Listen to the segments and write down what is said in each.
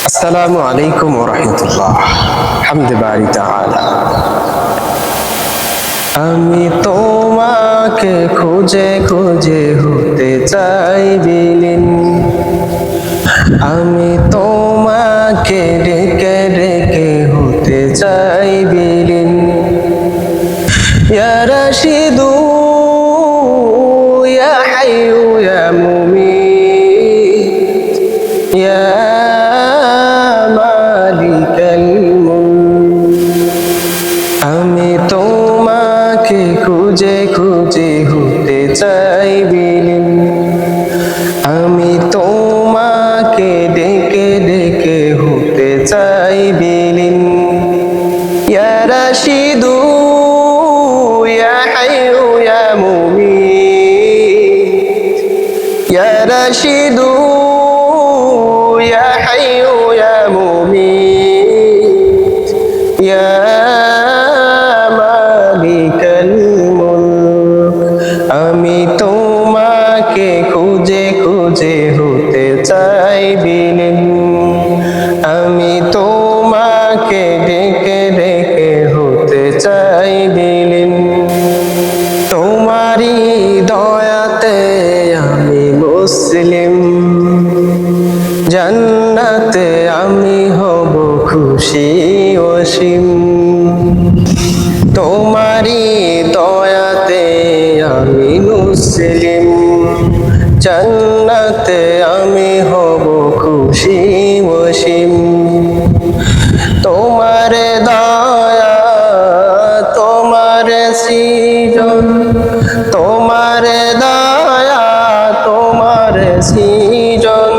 আসসালামু আলাইকুম ওয়া রাহমাতুল্লাহ। হামদে বারি তাআলা। আমি তোমাকে খুঁজে খুঁজে হতে চাই বিলীন, আমি তোমাকে ডেকে ডেকে হতে চাই বিলীন। ইয়া রাশিদু ইয়া হাইয়ু ইয়া মুমিত ইয়া মালিকাল মুলক, আমি তোমাকে খুঁজে খুঁজে হতে চাই বিলীন, আমি তোমাকে ডেকে ডেকে হতে চাই বিলীন। ইয়া রাশিদু ইয়া হাইয়ু ইয়া মুমিত ইয়া রাশিদু ইয়া হাইয়ু ইয়া মুমিত ইয়া মালিকাল মুলক, আমি তোমাকে খুঁজে খুঁজে হতে চাই বিলীন, আমি তোমাকে ডেকে ডেকে হতে চাই বিলীন। তোমারই দয়াতে আমি মুসলিম, জান্নাতে আমি হব খুশি অসীম। তোমারই দয়াতে আমি মুসলিম, জান্নাতে আমি হব খুশি অসীম। তোমার দয়া তোমার সৃজন, তোমার দয়া তোমার সৃজন,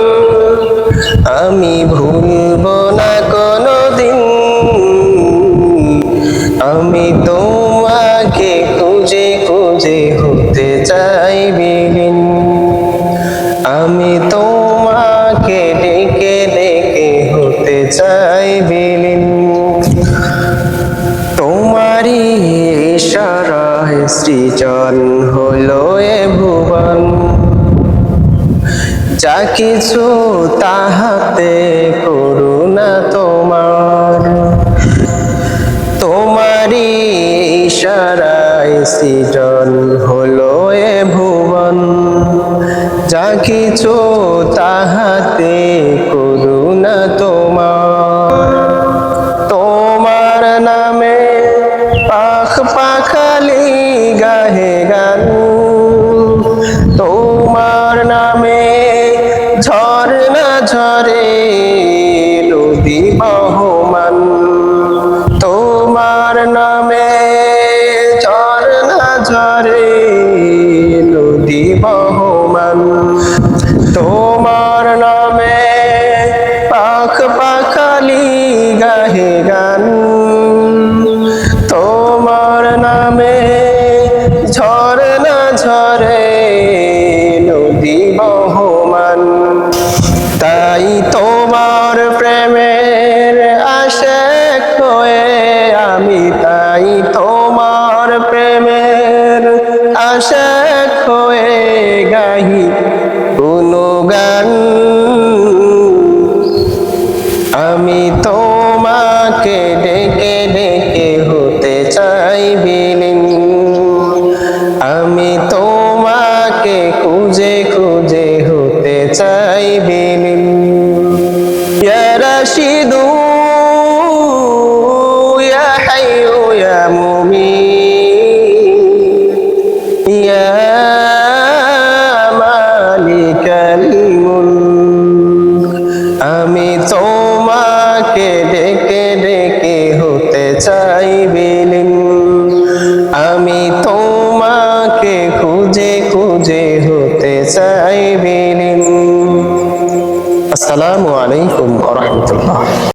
আমি ভুলব না কোনদিন। আমি তোমাকে খুঁজে খুঁজে হতে চাই বিলীন, আমি তোমাকে ডেকে ডেকে হতে চাই বিলীন। তোমারই ইশারায় সৃজন হলো এ ভুবন, যা কিছু তাহাতে করুণা তোমার। তোমারই ইশারায় সৃজন হলো এ ভুবন, যা কিছু তাহাতে করুণা তোমার। তোমার নামে পাখ পাখালি গাহে গান, তোমার নামে ঝরনা ঝরে নদী বহমান, তোমার নামে ঝরনা ঝরে নদী বহমান। তোমার নামে পাখ পাখালি গাহে গান, তোমার নামে ঝরনা ঝরে নদী বহমান। তাই তোমার প্রেমের আশিক হয়ে আমি, তাই তোমার প্রেমের আশিক হয়ে গাহি গুণগান। আমি তোমাকে ডেকে ডেকে হতে চাই বিলীন, আমি তোমাকে খুঁজে খুঁজে হতে চাই বিলীন। ইয়া রাশিদু ইয়া হাইয়ু ইয়া মুমিত ইয়া মালিকাল মুলক, আমি তোমাকে ডেকে ডেকে হতে চাই বিলীন, আমি তোমাকে খুঁজে খুঁজে হতে চাই বিলীন। আসসালামু আলাইকুম ওয়া রাহমাতুল্লাহ।